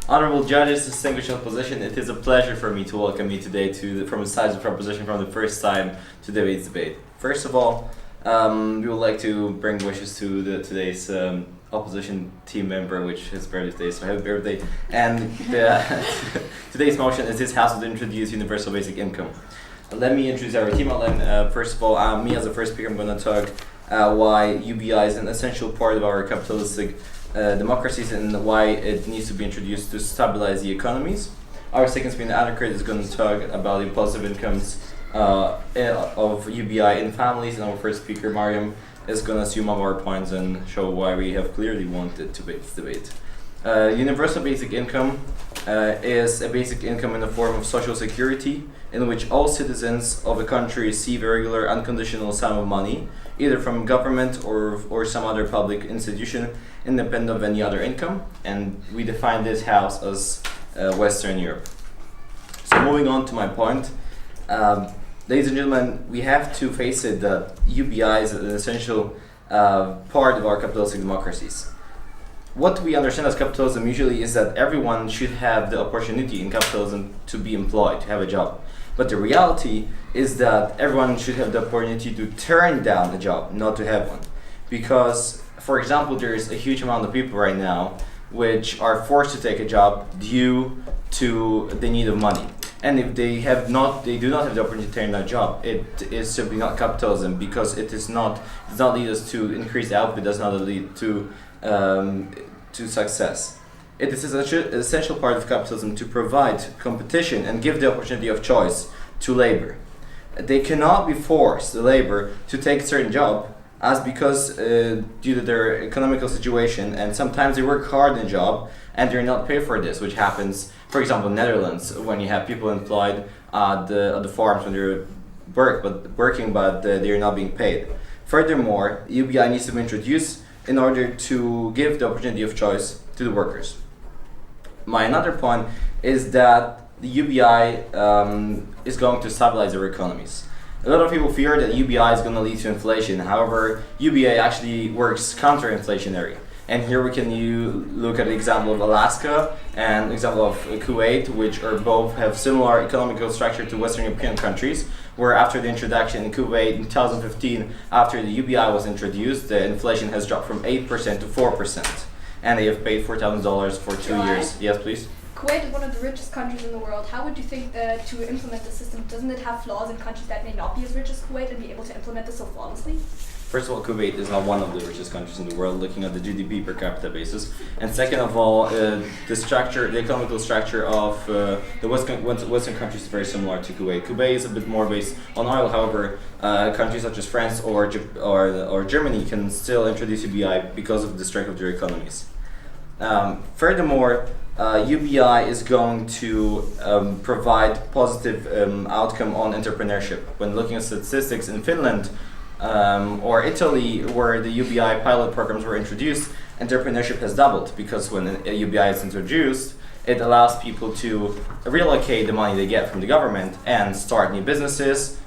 Honorable judges, distinguished opposition, it is a pleasure for me to welcome you today from the sides of proposition from the first time to today's debate. First of all, we would like to bring wishes to today's opposition team member, which is birthday today, so happy birthday. And today's motion is this House would introduce universal basic income. Let me introduce our team outline. First of all, me as the first speaker, I'm going to talk why UBI is an essential part of our capitalistic democracies and why it needs to be introduced to stabilize the economies. Our second speaker, Advocate, is going to talk about the positive incomes of UBI in families, and our first speaker, Mariam, is going to assume our points and show why we have clearly wanted to this debate. Universal basic income is a basic income in the form of social security in which all citizens of a country receive a regular unconditional sum of money, either from government or some other public institution, independent of any other income, and we define this house as Western Europe. So moving on to my point, ladies and gentlemen, we have to face it that UBI is an essential part of our capitalistic democracies. What we understand as capitalism usually is that everyone should have the opportunity in capitalism to be employed, to have a job. But the reality is that everyone should have the opportunity to turn down a job, not to have one. Because, for example, there is a huge amount of people right now which are forced to take a job due to the need of money. And if they do not have the opportunity to turn down a job, it is simply not capitalism, because it does not lead us to increased output, does not lead to success. It is an essential part of capitalism to provide competition and give the opportunity of choice to labor. They cannot be forced, the labor, to take a certain job because due to their economical situation, and sometimes they work hard in a job and they're not paid for this, which happens, for example, in Netherlands, when you have people employed at the farms when they're working, but they're not being paid. Furthermore, UBI needs to be introduced in order to give the opportunity of choice to the workers. My another point is that the UBI is going to stabilize our economies. A lot of people fear that UBI is going to lead to inflation. However, UBI actually works counter-inflationary. And here we can look at the example of Alaska and the example of Kuwait, which are both have similar economical structure to Western European countries, where after the introduction in Kuwait in 2015, after the UBI was introduced, the inflation has dropped from 8% to 4%. And they have paid $4,000 for 2 years. Yes, please. Kuwait is one of the richest countries in the world. How would you think to implement the system? Doesn't it have flaws in countries that may not be as rich as Kuwait and be able to implement this so flawlessly? First of all, Kuwait is not one of the richest countries in the world, looking at the GDP per capita basis. And second of all, the economical structure of the Western countries is very similar to Kuwait. Kuwait is a bit more based on oil. However, countries such as France or Germany can still introduce UBI because of the strength of their economies. Furthermore, UBI is going to provide positive outcome on entrepreneurship. When looking at statistics in Finland or Italy, where the UBI pilot programs were introduced, entrepreneurship has doubled, because when a UBI is introduced, it allows people to relocate the money they get from the government and start new businesses,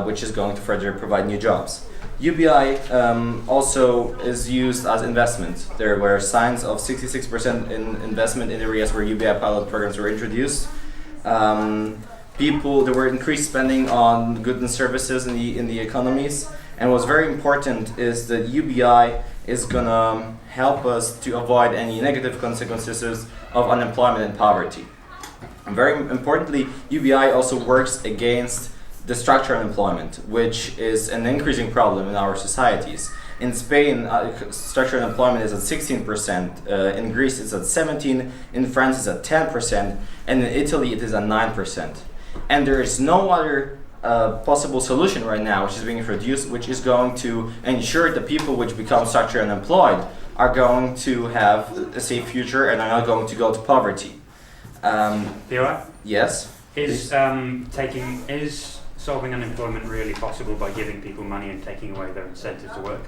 which is going to further provide new jobs. UBI also is used as investment. There were signs of 66% in investment in areas where UBI pilot programs were introduced. There were increased spending on goods and services in the economies. And what's very important is that UBI is gonna help us to avoid any negative consequences of unemployment and poverty. And very importantly, UBI also works against the structural unemployment, which is an increasing problem in our societies. In Spain, structural unemployment is at 16%, in Greece it's at 17%, in France it's at 10%, and in Italy it is at 9%. And there is no other possible solution right now which is being introduced, which is going to ensure that people which become structurally unemployed are going to have a safe future and are not going to go to poverty. Theo? Yes? Is solving unemployment really possible by giving people money and taking away their incentive to work?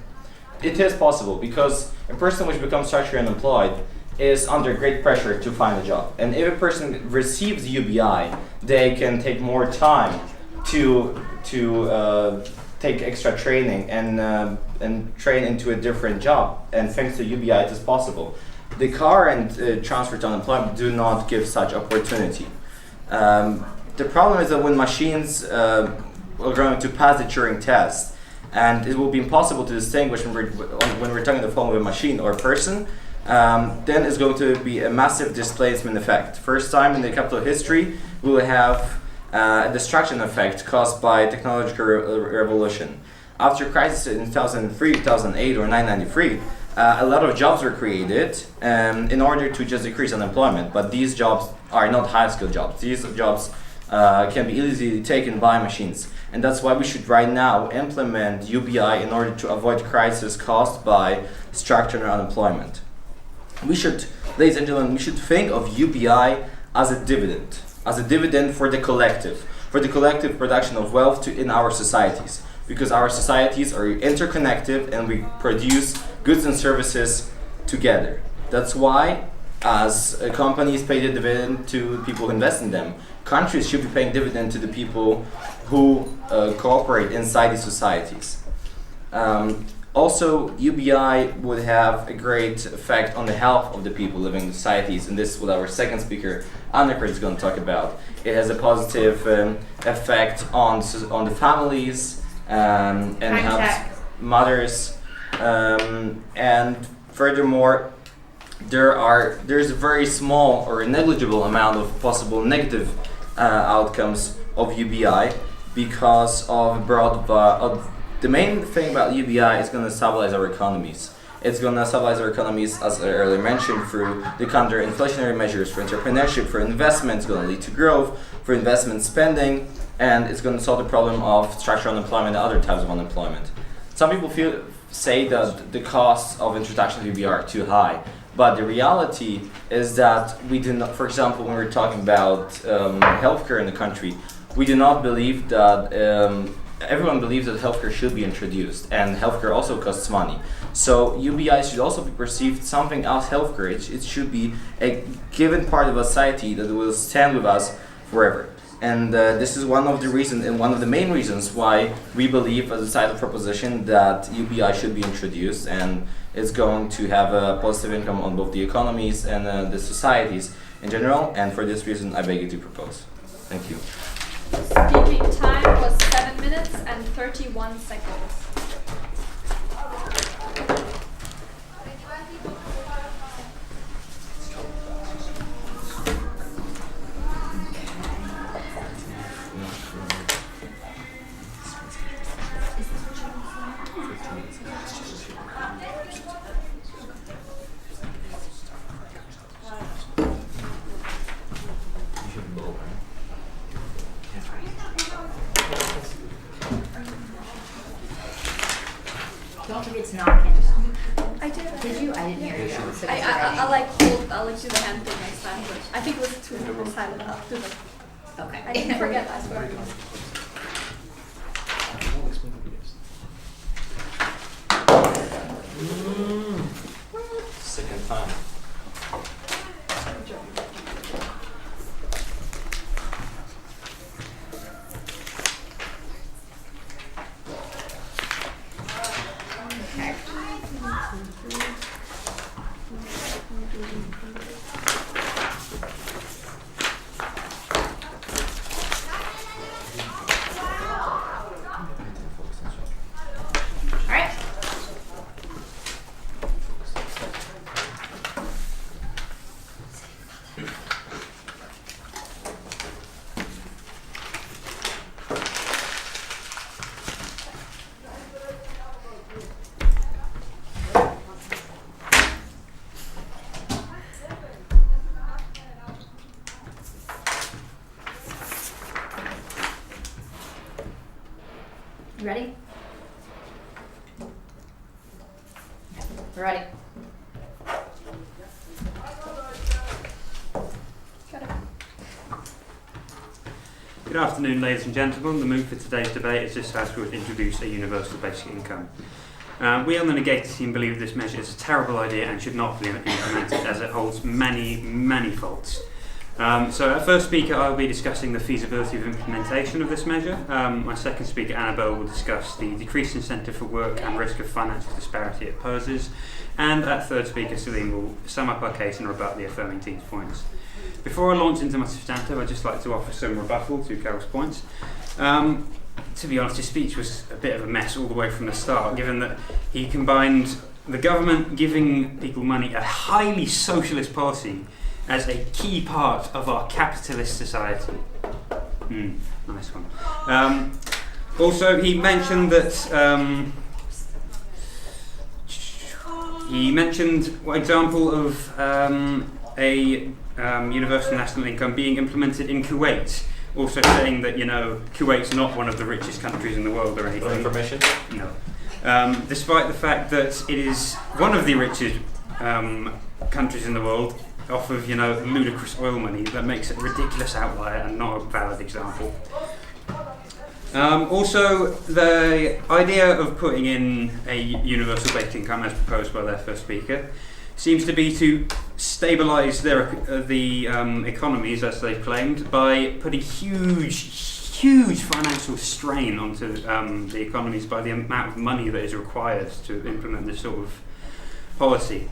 It is possible, because a person which becomes structurally unemployed is under great pressure to find a job. And if a person receives UBI, they can take more time to take extra training and train into a different job. And thanks to UBI, it is possible. the current transfer to unemployment do not give such opportunity. The problem is that when machines are going to pass the Turing test, and it will be impossible to distinguish when we're talking on the phone with a machine or a person, then it's going to be a massive displacement effect. First time in the capital history, we will have a destruction effect caused by technological revolution. After crisis in 2003, 2008, or 1993, a lot of jobs were created in order to just decrease unemployment, but these jobs are not high-skilled jobs. These jobs can be easily taken by machines, and that's why we should right now implement UBI in order to avoid crisis caused by structural unemployment. We should, ladies and gentlemen, we should think of UBI as a dividend for the collective production of wealth in our societies, because our societies are interconnected and we produce goods and services together. That's why, as companies pay the dividend to people who invest in them, countries should be paying dividend to the people who cooperate inside these societies. Also, UBI would have a great effect on the health of the people living in societies, and this is what our second speaker, Annika, is going to talk about. It has a positive effect on the families and helps mothers. And furthermore, there's a very small or a negligible amount of possible negative outcomes of UBI because of the main thing about UBI is going to stabilize our economies. It's going to stabilize our economies, as I earlier mentioned, through the counter-inflationary measures for entrepreneurship, for investment. It's going to lead to growth, for investment spending, and it's going to solve the problem of structural unemployment and other types of unemployment. Some people say that the costs of introduction of UBI are too high, but the reality is that we do not, for example, when we're talking about healthcare in the country, we do not believe that everyone believes that healthcare should be introduced, and healthcare also costs money. So UBI should also be perceived something as healthcare. It should be a given part of society that will stand with us forever. And this is one of the reasons, and one of the main reasons why we believe as a side of proposition that UBI should be introduced, and it's going to have a positive income on both the economies and the societies in general. And for this reason, I beg you to propose. Thank you. Speaking time was 7 minutes and 31 seconds. Don't forget to knock in. I did. Did you? I didn't hear you. So I'll do the hand thing next time, but I think it was too silent. I'll do it. okay. I didn't forget, I swear. Second time. Okay. All right. You ready? We're ready. Got it. Good afternoon, ladies and gentlemen. The mood for today's debate is this House would introduce a universal basic income. We on the Negated team believe this measure is a terrible idea and should not be implemented, as it holds many faults. So our first speaker, I'll be discussing the feasibility of implementation of this measure. My second speaker, Annabelle, will discuss the decreased incentive for work and risk of financial disparity it poses. And our third speaker, Celine, will sum up our case and rebut the affirming team's points. Before I launch into my substantive, I'd just like to offer some rebuttal to Carol's points. To be honest, his speech was a bit of a mess all the way from the start, given that he combined the government giving people money, a highly socialist policy, as a key part of our capitalist society. Nice one. Also, he mentioned that one example of a universal national income being implemented in Kuwait. Also saying that, Kuwait's not one of the richest countries in the world or anything. For information? No. Despite the fact that it is one of the richest countries in the world, off of, ludicrous oil money, that makes it a ridiculous outlier and not a valid example. Also, the idea of putting in a universal basic income, as proposed by their first speaker, seems to be to stabilise the economies, as they've claimed, by putting huge financial strain onto the economies by the amount of money that is required to implement this sort of policy.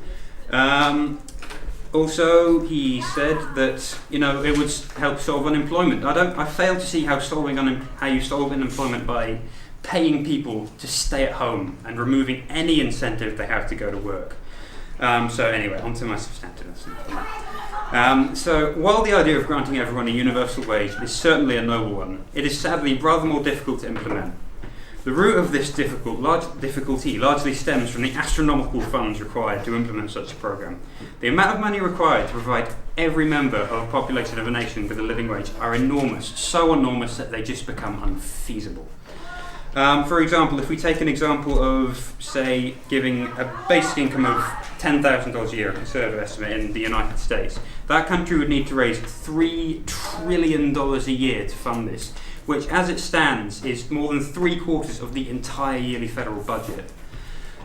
Also, he said that it would help solve unemployment. I fail to see how you solve unemployment by paying people to stay at home and removing any incentive they have to go to work. So anyway, on to my substantive. So while the idea of granting everyone a universal wage is certainly a noble one, it is sadly rather more difficult to implement. The root of this difficulty largely stems from the astronomical funds required to implement such a programme. The amount of money required to provide every member of a population of a nation with a living wage are enormous, so enormous that they just become unfeasible. For example, if we take an example of, say, giving a basic income of $10,000 a year, a conservative estimate in the United States, that country would need to raise $3 trillion a year to fund this, which as it stands is more than 3/4 of the entire yearly federal budget.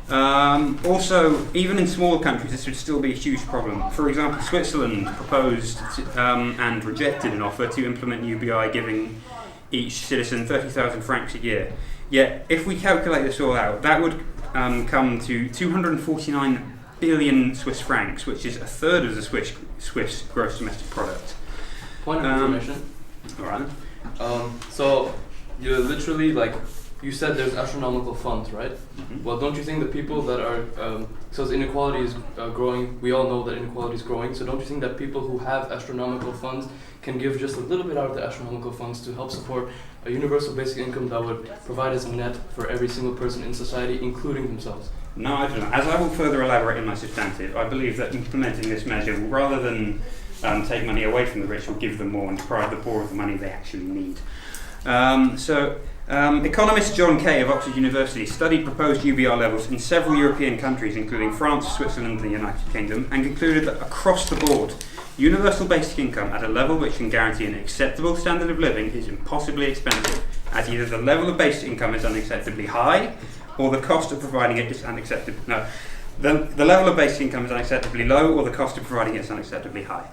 Also, even in smaller countries, this would still be a huge problem. For example, Switzerland proposed and rejected an offer to implement UBI, giving each citizen 30,000 francs a year. Yet, if we calculate this all out, that would come to 249 billion Swiss francs, which is a third of the Swiss gross domestic product. Point of information. All right. So you're literally you said there's astronomical funds, right? Mm-hmm. Well, don't you think the people that are so inequality is growing? We all know that inequality is growing. So don't you think that people who have astronomical funds can give just a little bit out of the astronomical funds to help support a universal basic income that would provide as a net for every single person in society, including themselves? No, I don't know. As I will further elaborate in my substantive, I believe that implementing this measure, rather than take money away from the rich, will give them more and deprive the poor of the money they actually need. Economist John Kay of Oxford University studied proposed UBR levels in several European countries, including France, Switzerland, and the United Kingdom, and concluded that across the board, universal basic income at a level which can guarantee an acceptable standard of living is impossibly expensive, as either the level of basic income is unacceptably high, or the cost of providing it is unacceptable. No, the level of basic income is unacceptably low, or the cost of providing it is unacceptably high.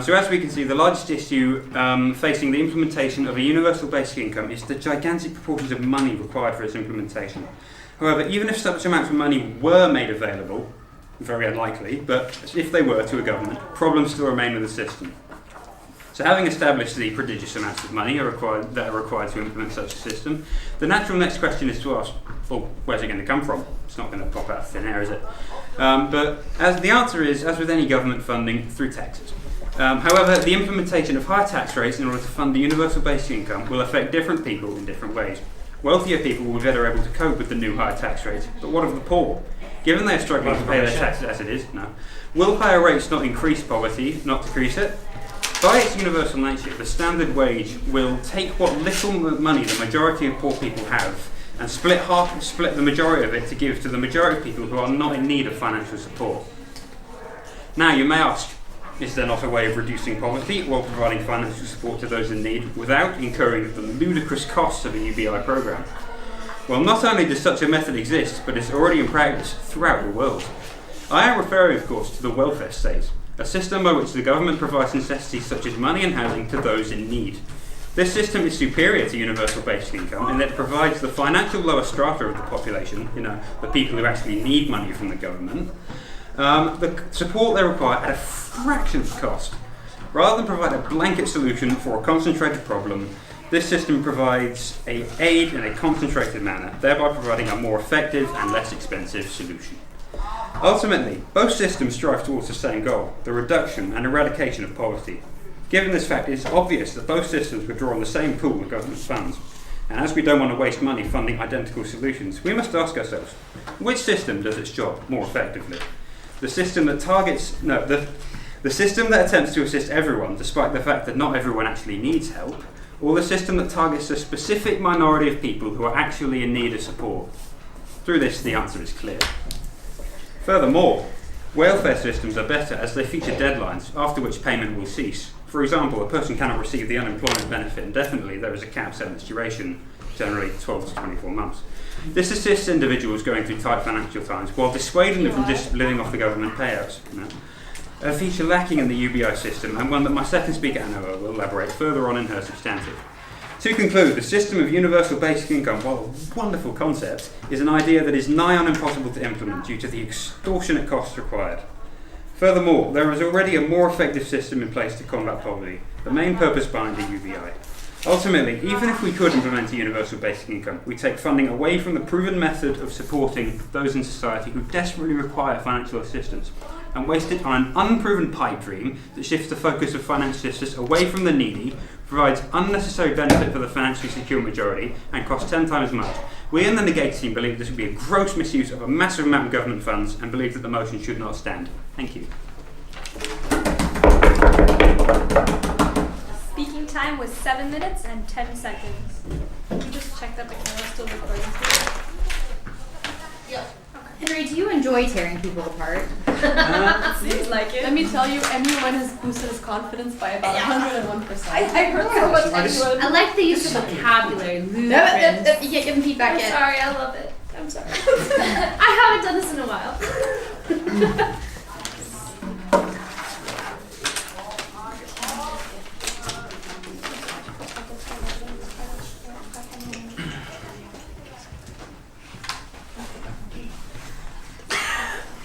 So as we can see, the largest issue facing the implementation of a universal basic income is the gigantic proportions of money required for its implementation. However, even if such amounts of money were made available, very unlikely, but if they were to a government, problems still remain with the system. So having established the prodigious amounts of money that are required to implement such a system, the natural next question is to ask, well, where's it going to come from? It's not going to pop out of thin air, is it? But as the answer is, as with any government funding, through taxes. However, the implementation of high tax rates in order to fund the universal basic income will affect different people in different ways. Wealthier people will be better able to cope with the new high tax rates, but what of the poor? Given they are struggling to pay their taxes as it is, no. Will higher rates not increase poverty, not decrease it? By its universal nature, the standard wage will take what little money the majority of poor people have and split the majority of it to give to the majority of people who are not in need of financial support. Now, you may ask, is there not a way of reducing poverty while providing financial support to those in need without incurring the ludicrous costs of a UBI programme? Well, not only does such a method exist, but it's already in practice throughout the world. I am referring, of course, to the welfare state. a system by which the government provides necessities such as money and housing to those in need. This system is superior to universal basic income in that it provides the financial lower strata of the population, the people who actually need money from the government, the support they require at a fraction of the cost. Rather than provide a blanket solution for a concentrated problem, this system provides aid in a concentrated manner, thereby providing a more effective and less expensive solution. Ultimately, both systems strive towards the same goal, the reduction and eradication of poverty. Given this fact, it is obvious that both systems would draw on the same pool of government funds. And as we don't want to waste money funding identical solutions, we must ask ourselves, which system does its job more effectively? The system that the system that attempts to assist everyone, despite the fact that not everyone actually needs help, or the system that targets a specific minority of people who are actually in need of support? Through this, the answer is clear. Furthermore, welfare systems are better as they feature deadlines after which payment will cease. For example, a person cannot receive the unemployment benefit indefinitely. There is a cap set in its duration, generally 12 to 24 months. This assists individuals going through tight financial times while dissuading them from just living off the government payouts. A feature lacking in the UBI system, and one that my second speaker, Anna, will elaborate further on in her substantive. To conclude, the system of universal basic income, while a wonderful concept, is an idea that is nigh on impossible to implement due to the extortionate costs required. Furthermore, there is already a more effective system in place to combat poverty, the main purpose behind the UBI. Ultimately, even if we could implement a universal basic income, we take funding away from the proven method of supporting those in society who desperately require financial assistance, and waste it on an unproven pipe dream that shifts the focus of financial assistance away from the needy, provides unnecessary benefit for the financially secure majority, and costs 10 times as much. We in the Negate team believe this would be a gross misuse of a massive amount of government funds and believe that the motion should not stand. Thank you. Speaking time was 7 minutes and 10 seconds. Can you just check that the camera's still recording? Yeah. Henry, do you enjoy tearing people apart? Seems like it. Let me tell you, anyone has boosted his confidence by about 101%. I heard so much anyone. I like the use of vocabulary. Ludicrous. You can't give me feedback I'm yet. sorry, I love it. I'm sorry. I haven't done this in a while.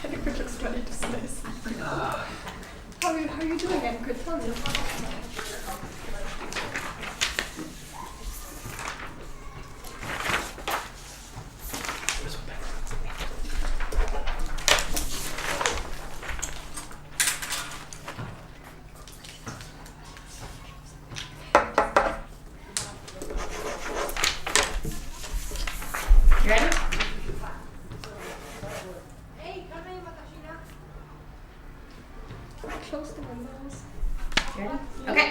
Edgar looks really dismissed. How are you doing, Edgar? Tell me. You ready? Close the windows. You ready? Okay.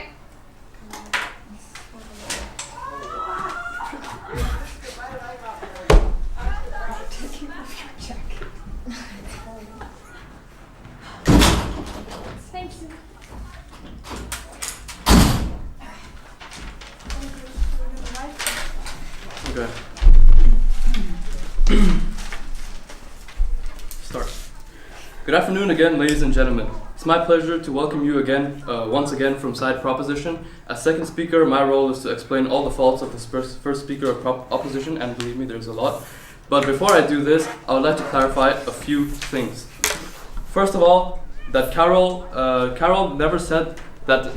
Taking off your jacket. Thank you. Okay. Start. Good afternoon again, ladies and gentlemen. It's my pleasure to welcome you again, once again from Side Proposition. As second speaker, my role is to explain all the faults of this first speaker of opposition, and believe me, there's a lot. But before I do this, I would like to clarify a few things. First of all, that Carol never said that,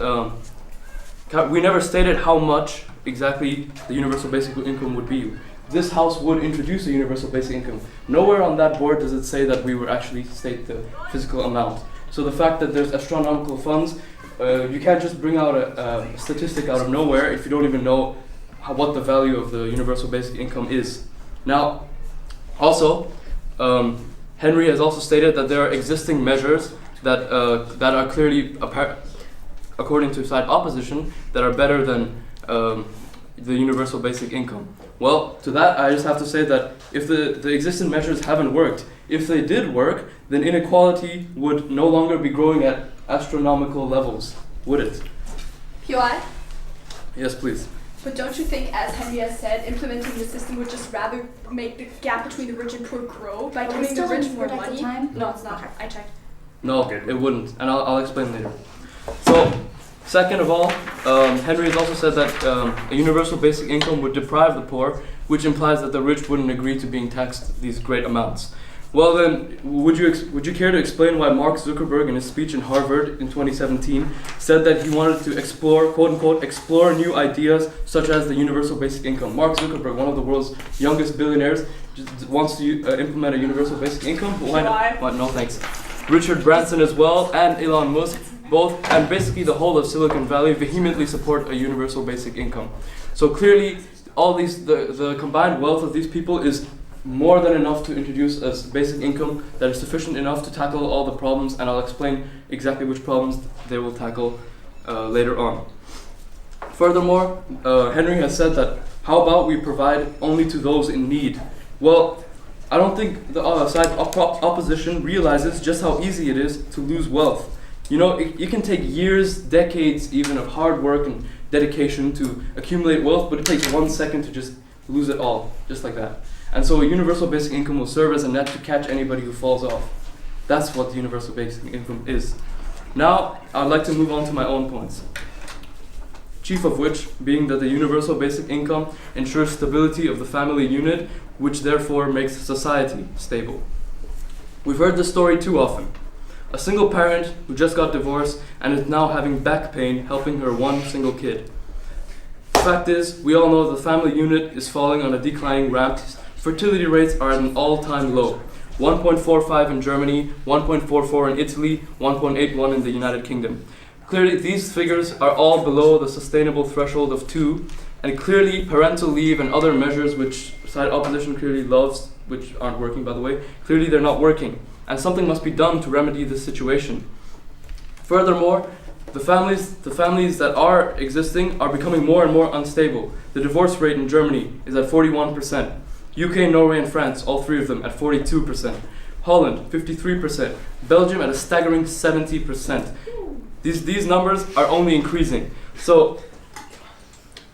we never stated how much exactly the universal basic income would be. This house would introduce a universal basic income. Nowhere on that board does it say that we would actually state the physical amount. So the fact that there's astronomical funds, you can't just bring out a statistic out of nowhere if you don't even know what the value of the universal basic income is. Now, also, Henry has also stated that there are existing measures that are clearly, according to side opposition, that are better than the universal basic income. Well, to that I just have to say that if the existing measures haven't worked, if they did work, then inequality would no longer be growing at astronomical levels, would it? POI? Yes, please. But don't you think, as Henry has said, implementing the system would just rather make the gap between the rich and poor grow by giving the rich more money? time? No, it's not. I checked. No, Good. it wouldn't, and I'll explain later. So, second of all, Henry has also said that a universal basic income would deprive the poor, which implies that the rich wouldn't agree to being taxed these great amounts. Well then, would you care to explain why Mark Zuckerberg in his speech in Harvard in 2017 said that he wanted to explore, quote unquote, explore new ideas such as the universal basic income? Mark Zuckerberg, one of the world's youngest billionaires, just wants to implement a universal basic income. Why not? Why? No thanks. Richard Branson as well, and Elon Musk, both, and basically the whole of Silicon Valley vehemently support a universal basic income. So clearly, all these, the combined wealth of these people is more than enough to introduce a basic income that is sufficient enough to tackle all the problems, and I'll explain exactly which problems they will tackle later on. Furthermore, Henry has said that how about we provide only to those in need? Well, I don't think the side opposition realizes just how easy it is to lose wealth. You know, it can take years, decades even of hard work and dedication to accumulate wealth, but it takes 1 second to just lose it all, just like that. And so a universal basic income will serve as a net to catch anybody who falls off. That's what the universal basic income is. Now, I'd like to move on to my own points. Chief of which being that the universal basic income ensures stability of the family unit, which therefore makes society stable. We've heard this story too often. A single parent who just got divorced and is now having back pain helping her one single kid. The fact is, we all know the family unit is falling on a declining ramp. Fertility rates are at an all-time low. 1.45 in Germany, 1.44 in Italy, 1.81 in the United Kingdom. Clearly, these figures are all below the sustainable threshold of 2, and clearly parental leave and other measures which side opposition clearly loves, which aren't working by the way, clearly they're not working, and something must be done to remedy this situation. Furthermore, the families that are existing are becoming more and more unstable. The divorce rate in Germany is at 41%. UK, Norway and France, all three of them at 42%. Holland, 53%. Belgium at a staggering 70%. These numbers are only increasing. So,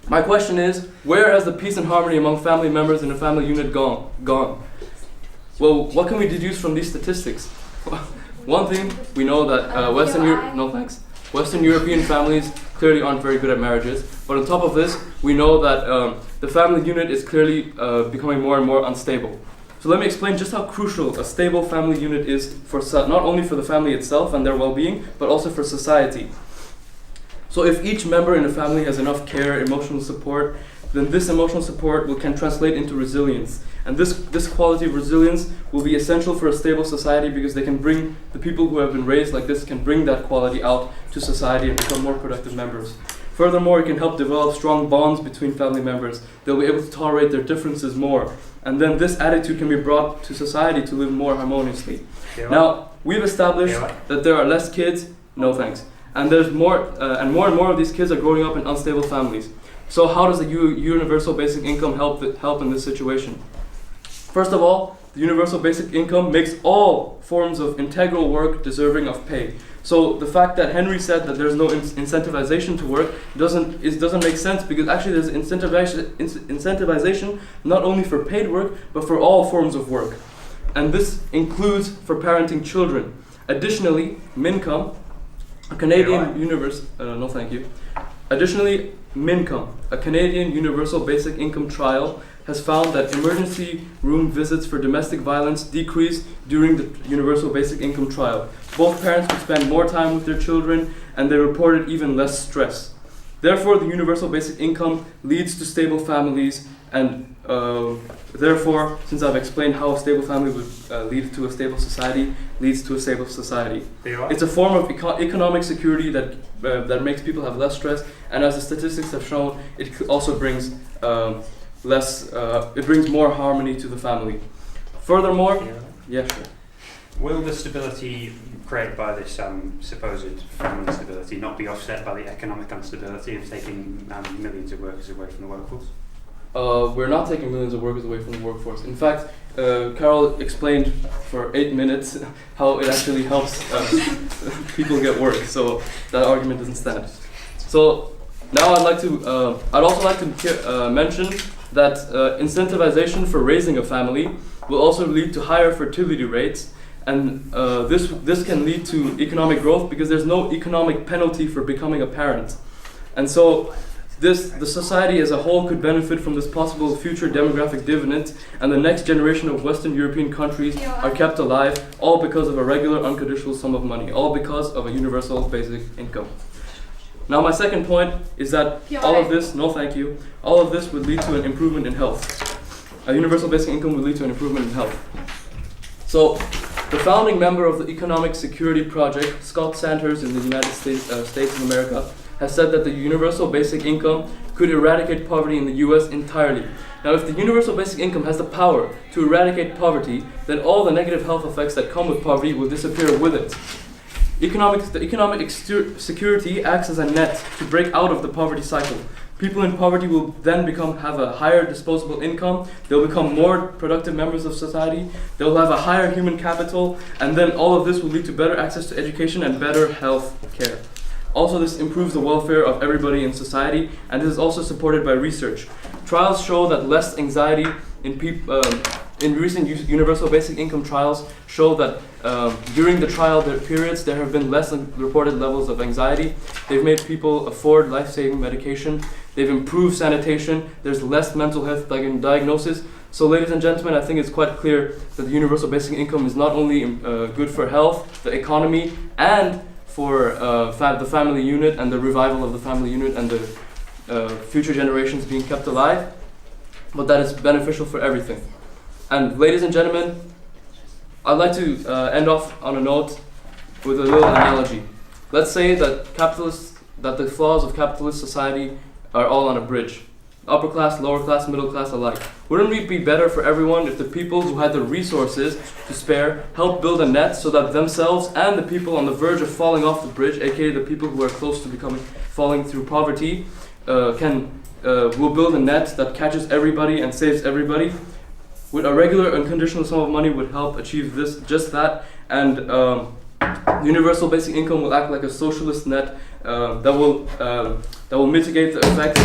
my question is, where has the peace and harmony among family members in a family unit gone? Well, what can we deduce from these statistics? One thing, we know that Western European families clearly aren't very good at marriages. But on top of this, we know that the family unit is clearly becoming more and more unstable. So let me explain just how crucial a stable family unit is for not only for the family itself and their well-being, but also for society. So if each member in a family has enough care, emotional support, then this emotional support can translate into resilience. And this quality of resilience will be essential for a stable society because they can bring, the people who have been raised like this can bring that quality out to society and become more productive members. Furthermore, it can help develop strong bonds between family members. They'll be able to tolerate their differences more. And then this attitude can be brought to society to live more harmoniously. Now, we've established that there are less kids, no thanks. And there's more and more of these kids are growing up in unstable families. So how does the universal basic income help in this situation? First of all, the universal basic income makes all forms of integral work deserving of pay. So the fact that Henry said that there's no incentivization to work doesn't make sense, because actually there's incentivization not only for paid work but for all forms of work, and this includes for parenting children. Additionally, Mincome, a Canadian Mincome, a Canadian universal basic income trial, has found that emergency room visits for domestic violence decreased during the universal basic income trial. Both parents could spend more time with their children, and they reported even less stress. Therefore, the universal basic income leads to stable families, and therefore, since I've explained how a stable family would lead to a stable society, leads to a stable society. It's a form of economic security that makes people have less stress, and as the statistics have shown, it also brings it brings more harmony to the family. Furthermore, yeah, sure. Will the stability created by this supposed family stability not be offset by the economic instability of taking millions of workers away from the workforce? We're not taking millions of workers away from the workforce. In fact, Carol explained for 8 minutes how it actually helps people get work, so that argument doesn't stand. So now I'd also like to mention that incentivization for raising a family will also lead to higher fertility rates, and this can lead to economic growth because there's no economic penalty for becoming a parent, and so the society as a whole could benefit from this possible future demographic dividend, and the next generation of Western European countries are kept alive, all because of a regular unconditional sum of money, all because of a universal basic income. Now my second point is that all of this would lead to an improvement in health. A universal basic income would lead to an improvement in health. So the founding member of the Economic Security Project, Scott Sanders in the United States of America, has said that the universal basic income could eradicate poverty in the US entirely. Now, if the universal basic income has the power to eradicate poverty, then all the negative health effects that come with poverty will disappear with it. The economic security acts as a net to break out of the poverty cycle. People in poverty will then have a higher disposable income, they'll become more productive members of society, they'll have a higher human capital, and then all of this will lead to better access to education and better health care. Also, this improves the welfare of everybody in society, and this is also supported by research. Trials show that less anxiety in recent universal basic income trials show that during the trial periods there have been less reported levels of anxiety. They've made people afford life-saving medication. They've improved sanitation. There's less mental health diagnosis. So, ladies and gentlemen, I think it's quite clear that the universal basic income is not only good for health, the economy, and for the family unit and the revival of the family unit and the future generations being kept alive, but that it's beneficial for everything. And ladies and gentlemen, I'd like to end off on a note with a little analogy. Let's say that the flaws of capitalist society are all on a bridge. Upper class, lower class, middle class alike. Wouldn't it be better for everyone if the people who had the resources to spare helped build a net so that themselves and the people on the verge of falling off the bridge, aka the people who are close to falling through poverty, will build a net that catches everybody and saves everybody? With a regular unconditional sum of money would help achieve just that, and universal basic income will act like a socialist net that will mitigate the effects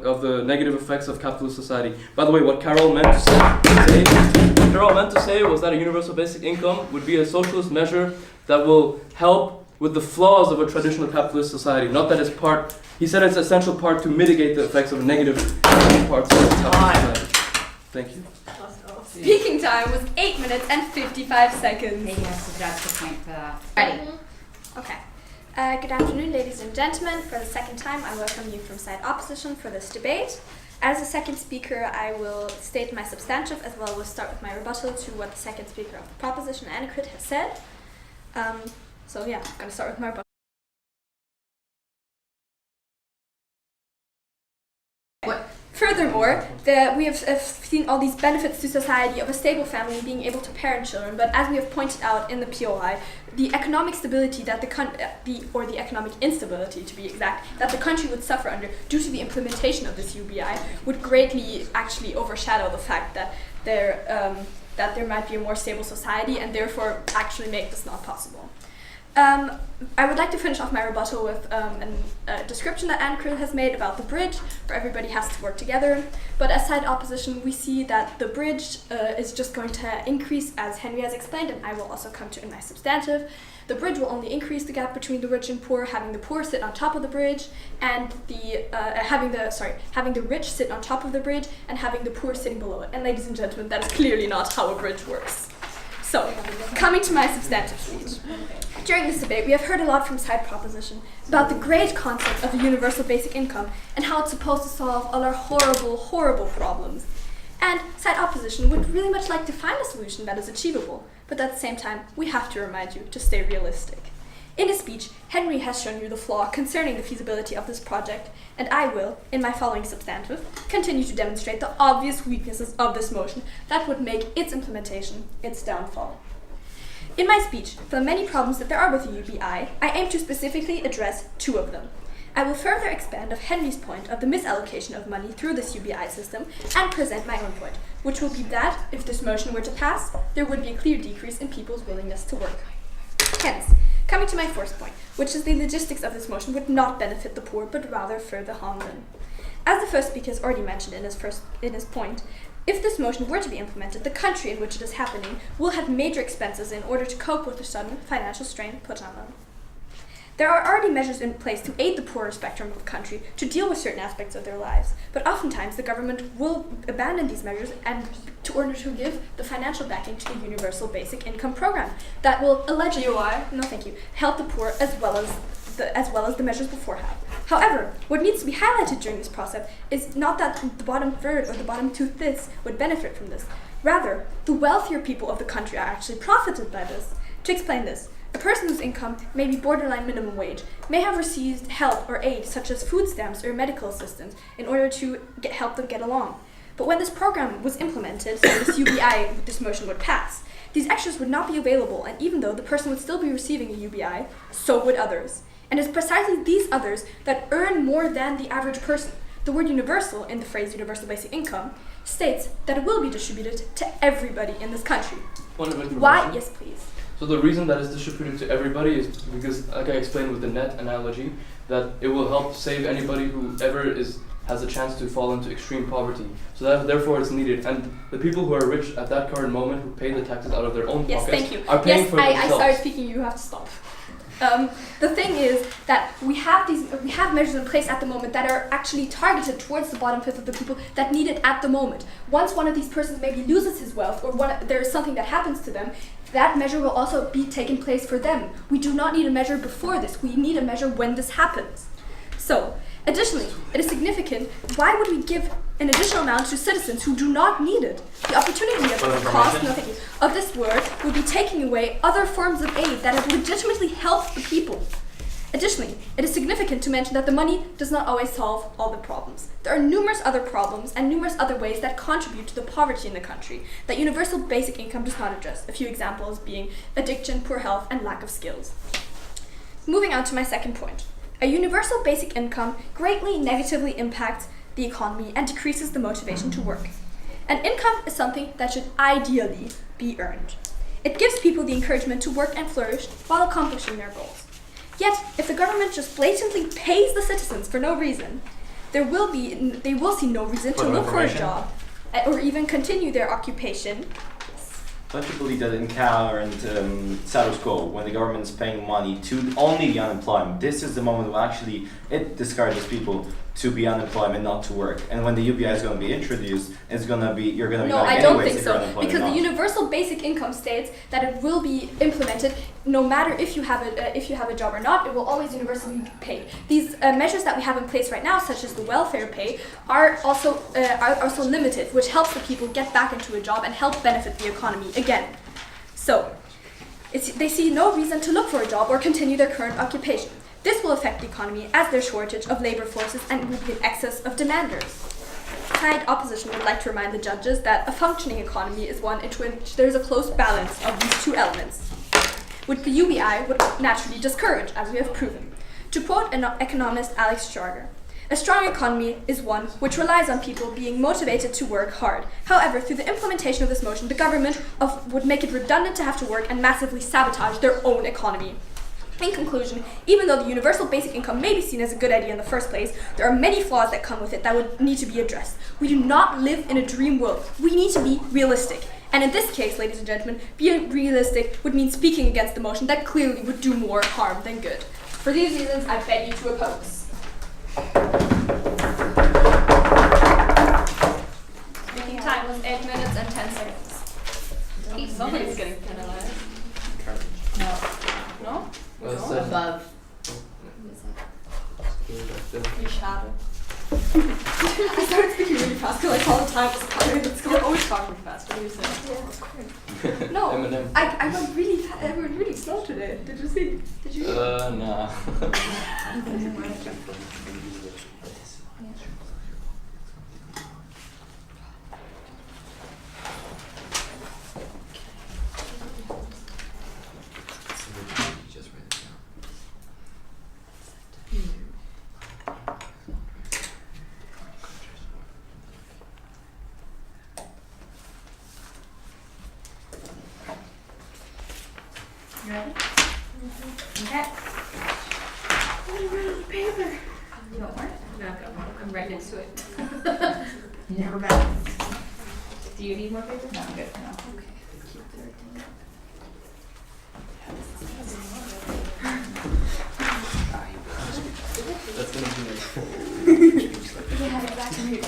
of the negative effects of capitalist society. By the way, what Carol meant to say was that a universal basic income would be a socialist measure that will help with the flaws of a traditional capitalist society. Not that it's part. He said it's an essential part to mitigate the effects of negative parts of capitalist society. Thank you. Speaking time was 8 minutes and 55 seconds. Maybe I should add the point for that. Ready? Okay. Good afternoon, ladies and gentlemen. For the second time, I welcome you from side opposition for this debate. As a second speaker, I will state my substantive as well as start with my rebuttal to what the second speaker of the proposition, Annegret, has said. I'm going to start with my rebuttal. Furthermore, we have seen all these benefits to society of a stable family being able to parent children, but as we have pointed out in the POI, the economic stability that the economic instability, to be exact, that the country would suffer under due to the implementation of this UBI would greatly actually overshadow the fact that there might be a more stable society and therefore actually make this not possible. I would like to finish off my rebuttal with a description that Annegret has made about the bridge, where everybody has to work together. But as side opposition, we see that the bridge is just going to increase, as Henry has explained, and I will also come to in my substantive. The bridge will only increase the gap between the rich and poor, having the poor sit on top of the bridge, and having the rich sit on top of the bridge, and having the poor sitting below it. And ladies and gentlemen, that is clearly not how a bridge works. So, coming to my substantive speech. During this debate, we have heard a lot from side proposition about the great concept of a universal basic income and how it's supposed to solve all our horrible, horrible problems. And side opposition would really much like to find a solution that is achievable, but at the same time, we have to remind you to stay realistic. In his speech, Henry has shown you the flaw concerning the feasibility of this project, and I will, in my following substantive, continue to demonstrate the obvious weaknesses of this motion that would make its implementation its downfall. In my speech, for the many problems that there are with the UBI, I aim to specifically address two of them. I will further expand on Henry's point of the misallocation of money through this UBI system and present my own point, which will be that, if this motion were to pass, there would be a clear decrease in people's willingness to work. Hence, coming to my first point, which is the logistics of this motion would not benefit the poor, but rather further harm them. As the first speaker has already mentioned in his point, If this motion were to be implemented, the country in which it is happening will have major expenses in order to cope with the sudden financial strain put on them. There are already measures in place to aid the poorer spectrum of the country to deal with certain aspects of their lives, but oftentimes the government will abandon these measures in order to give the financial backing to the Universal Basic Income Program that will allegedly help the poor as well as the measures before have. However, what needs to be highlighted during this process is not that the bottom third or the bottom two-fifths would benefit from this. Rather, the wealthier people of the country are actually profited by this. To explain this, a person whose income may be borderline minimum wage may have received help or aid such as food stamps or medical assistance in order to help them get along. But when this program was implemented, so this UBI, this motion would pass, these extras would not be available, and even though the person would still be receiving a UBI, so would others. And it's precisely these others that earn more than the average person. The word universal in the phrase universal basic income states that it will be distributed to everybody in this country. Point of information. Why? Yes, please. So the reason that it's distributed to everybody is because, like I explained with the net analogy, that it will help save anybody who ever has a chance to fall into extreme poverty. So that therefore it's needed. And the people who are rich at that current moment, who pay the taxes out of their own Yes, pockets, thank you. are paying Yes, for themselves. I started speaking. You have to stop. The thing is that we have measures in place at the moment that are actually targeted towards the bottom fifth of the people that need it at the moment. Once one of these persons maybe loses his wealth or there is something that happens to them, that measure will also be taking place for them. We do not need a measure before this. We need a measure when this happens. So, additionally, it is significant. Why would we give an additional amount to citizens who do not need it? The opportunity of the cost of this word would be taking away other forms of aid that have legitimately helped the people. Additionally, it is significant to mention that the money does not always solve all the problems. There are numerous other problems and numerous other ways that contribute to the poverty in the country that universal basic income does not address, a few examples being addiction, poor health, and lack of skills. Moving on to my second point. A universal basic income greatly negatively impacts the economy and decreases the motivation to work. An income is something that should ideally be earned. It gives people the encouragement to work and flourish while accomplishing their goals. Yet, if the government just blatantly pays the citizens for no reason, they will see no reason to look for a job or even continue their occupation. Don't you believe that in current status quo, when the government is paying money to only the unemployed, this is the moment when actually it discourages people to be unemployed and not to work. And when the UBI is going to be introduced, you're going to be No, going I don't anyways think if you're so. unemployed or Because the not. universal basic income states that it will be implemented no matter if you have a job or not. It will always universally be paid. These measures that we have in place right now, such as the welfare pay, are also limited, which helps the people get back into a job and help benefit the economy again. So, they see no reason to look for a job or continue their current occupation. This will affect the economy as there's shortage of labor forces and will be an excess of demanders. Side opposition would like to remind the judges that a functioning economy is one in which there is a close balance of these two elements, which the UBI would naturally discourage, as we have proven. To quote economist Alex Schrager, a strong economy is one which relies on people being motivated to work hard. However, through the implementation of this motion, the government would make it redundant to have to work and massively sabotage their own economy. In conclusion, even though the universal basic income may be seen as a good idea in the first place, there are many flaws that come with it that would need to be addressed. We do not live in a dream world. We need to be realistic. And in this case, ladies and gentlemen, being realistic would mean speaking against the motion that clearly would do more harm than good. For these reasons, I beg you to oppose. Speaking time was 8 minutes and 10 seconds. Somebody's getting penalized. No? Well No? said. Above. You shouted. I started speaking really fast because I saw the time was coming. You're always talking fast. What do you say? No, Eminem. I went really slow today. Did you see? Did you? Nah. You ready? Okay. Paper. You want more? No, I'm right next to it. Never mind. Do you need more paper? No, I'm good for now. That's gonna be like. Yeah, exactly.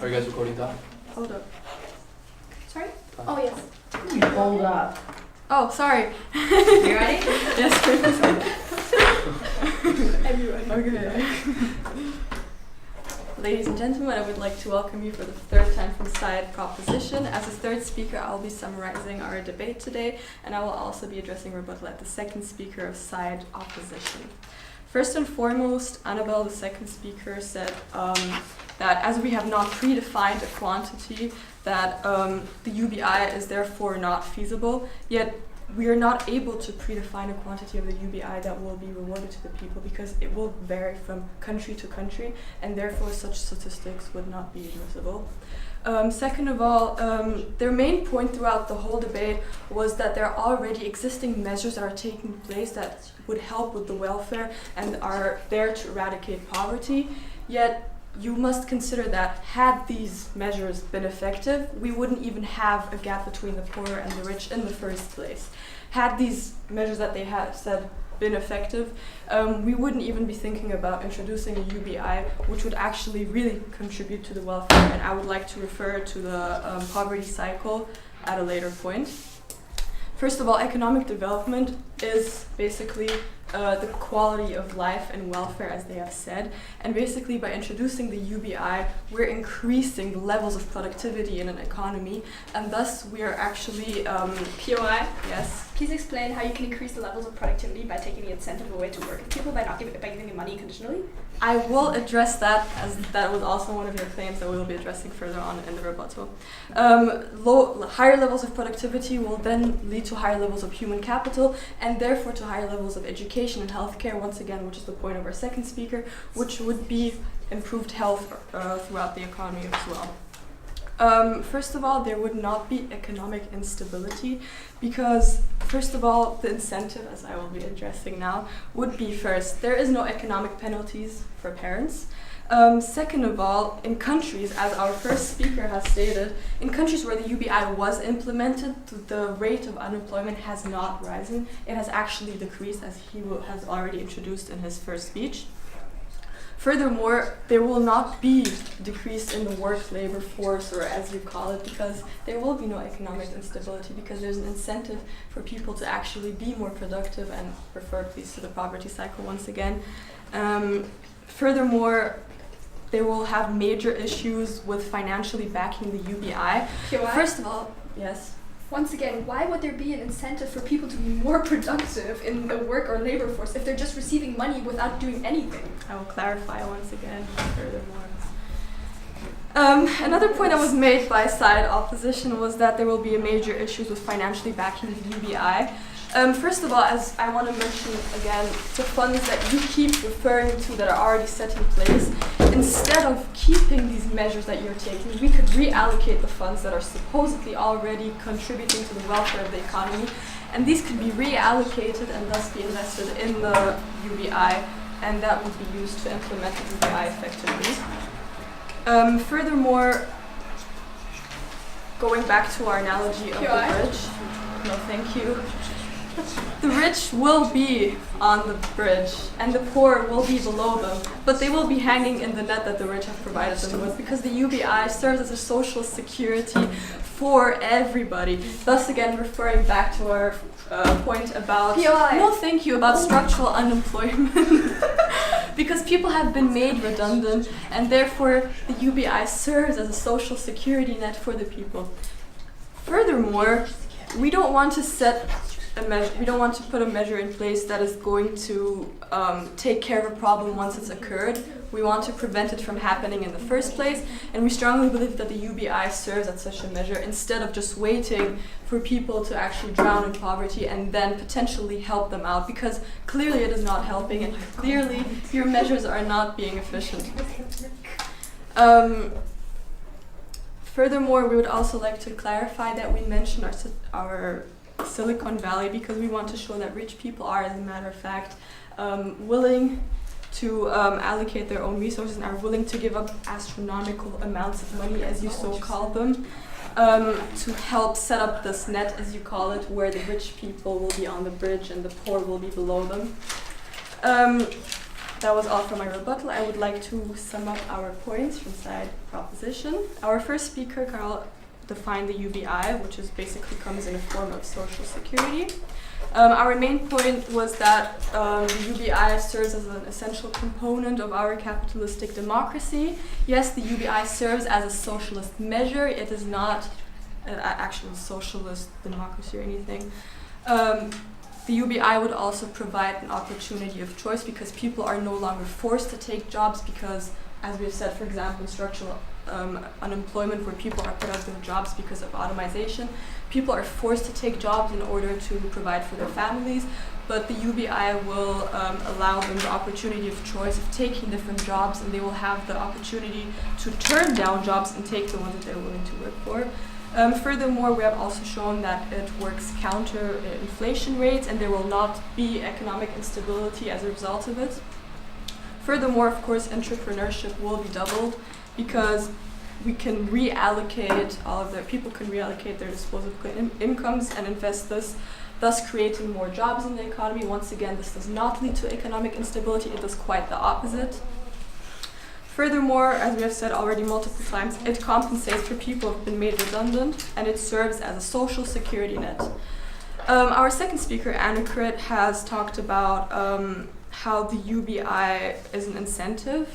Are you guys recording that? Hold up. Sorry? Oh, yes. Hold up. Oh, sorry. You ready? Yes. Everyone. Okay. Ladies and gentlemen, I would like to welcome you for the third time from Side Proposition. As a third speaker, I'll be summarizing our debate today, and I will also be addressing rebuttal at the second speaker of Side Opposition. First and foremost, Annabelle, the second speaker, said that as we have not predefined a quantity, that the UBI is therefore not feasible, yet we are not able to predefine a quantity of the UBI that will be rewarded to the people because it will vary from country to country, and therefore such statistics would not be admissible. Second of all, their main point throughout the whole debate was that there are already existing measures that are taking place that would help with the welfare and are there to eradicate poverty, yet you must consider that had these measures been effective, we wouldn't even have a gap between the poor and the rich in the first place. Had these measures that they have said been effective, we wouldn't even be thinking about introducing a UBI, which would actually really contribute to the welfare, and I would like to refer to the poverty cycle at a later point. First of all, economic development is basically the quality of life and welfare, as they have said. And basically, by introducing the UBI, we're increasing the levels of productivity in an economy, and thus we are actually POI. Yes. Please explain how you can increase the levels of productivity by taking the incentive away to work people by giving them money conditionally. I will address that, as that was also one of your claims that we will be addressing further on in the rebuttal. Higher levels of productivity will then lead to higher levels of human capital, and therefore to higher levels of education and healthcare, once again, which is the point of our second speaker, which would be improved health throughout the economy as well. First of all, there would not be economic instability because, first of all, the incentive, as I will be addressing now, would be first, there is no economic penalties for parents. Second of all, in countries, as our first speaker has stated, in countries where the UBI was implemented, the rate of unemployment has not risen. It has actually decreased, as he has already introduced in his first speech. Furthermore, there will not be decrease in the work labor force, or as you call it, because there will be no economic instability, because there's an incentive for people to actually be more productive and refer please to the poverty cycle once again. Furthermore, they will have major issues with financially backing the UBI. POI? First of all, yes. Once again, why would there be an incentive for people to be more productive in the work or labor force if they're just receiving money without doing anything? I will clarify once again furthermore. Another point that was made by Side Opposition was that there will be major issues with financially backing the UBI. First of all, as I want to mention again, the funds that you keep referring to that are already set in place, instead of keeping these measures that you're taking, we could reallocate the funds that are supposedly already contributing to the welfare of the economy, and these could be reallocated and thus be invested in the UBI, and that would be used to implement the UBI effectively. Furthermore, going back to our analogy of the bridge, no thank you. The rich will be on the bridge and the poor will be below them, but they will be hanging in the net that the rich have provided them with, because the UBI serves as a social security for everybody. Thus again referring back to our point about POI. No thank you, about structural unemployment. Because people have been made redundant, and therefore the UBI serves as a social security net for the people. Furthermore, we don't want to set we don't want to put a measure in place that is going to take care of a problem once it's occurred. We want to prevent it from happening in the first place, and we strongly believe that the UBI serves as such a measure instead of just waiting for people to actually drown in poverty and then potentially help them out, because clearly it is not helping and clearly your measures are not being efficient. Furthermore, we would also like to clarify that we mentioned our Silicon Valley because we want to show that rich people are, as a matter of fact, willing to allocate their own resources and are willing to give up astronomical amounts of money, as you so call them, to help set up this net, as you call it, where the rich people will be on the bridge and the poor will be below them. That was all for my rebuttal. I would like to sum up our points from side proposition. Our first speaker, Carl, defined the UBI, which is basically comes in a form of social security. Our main point was that the UBI serves as an essential component of our capitalistic democracy. Yes, the UBI serves as a socialist measure. It is not an actual socialist democracy or anything. The UBI would also provide an opportunity of choice because people are no longer forced to take jobs because, as we've said, for example, in structural unemployment where people are put out of their jobs because of automation, people are forced to take jobs in order to provide for their families, but the UBI will allow them the opportunity of choice of taking different jobs, and they will have the opportunity to turn down jobs and take the ones that they're willing to work for. Furthermore, we have also shown that it works counter inflation rates and there will not be economic instability as a result of it. Furthermore, of course, entrepreneurship will be doubled because we can reallocate people can reallocate their disposable incomes and invest this, thus creating more jobs in the economy. Once again, this does not lead to economic instability, it does quite the opposite. Furthermore, as we have said already multiple times, it compensates for people who have been made redundant and it serves as a social security net. Our second speaker, Annegret, has talked about how the UBI is an incentive.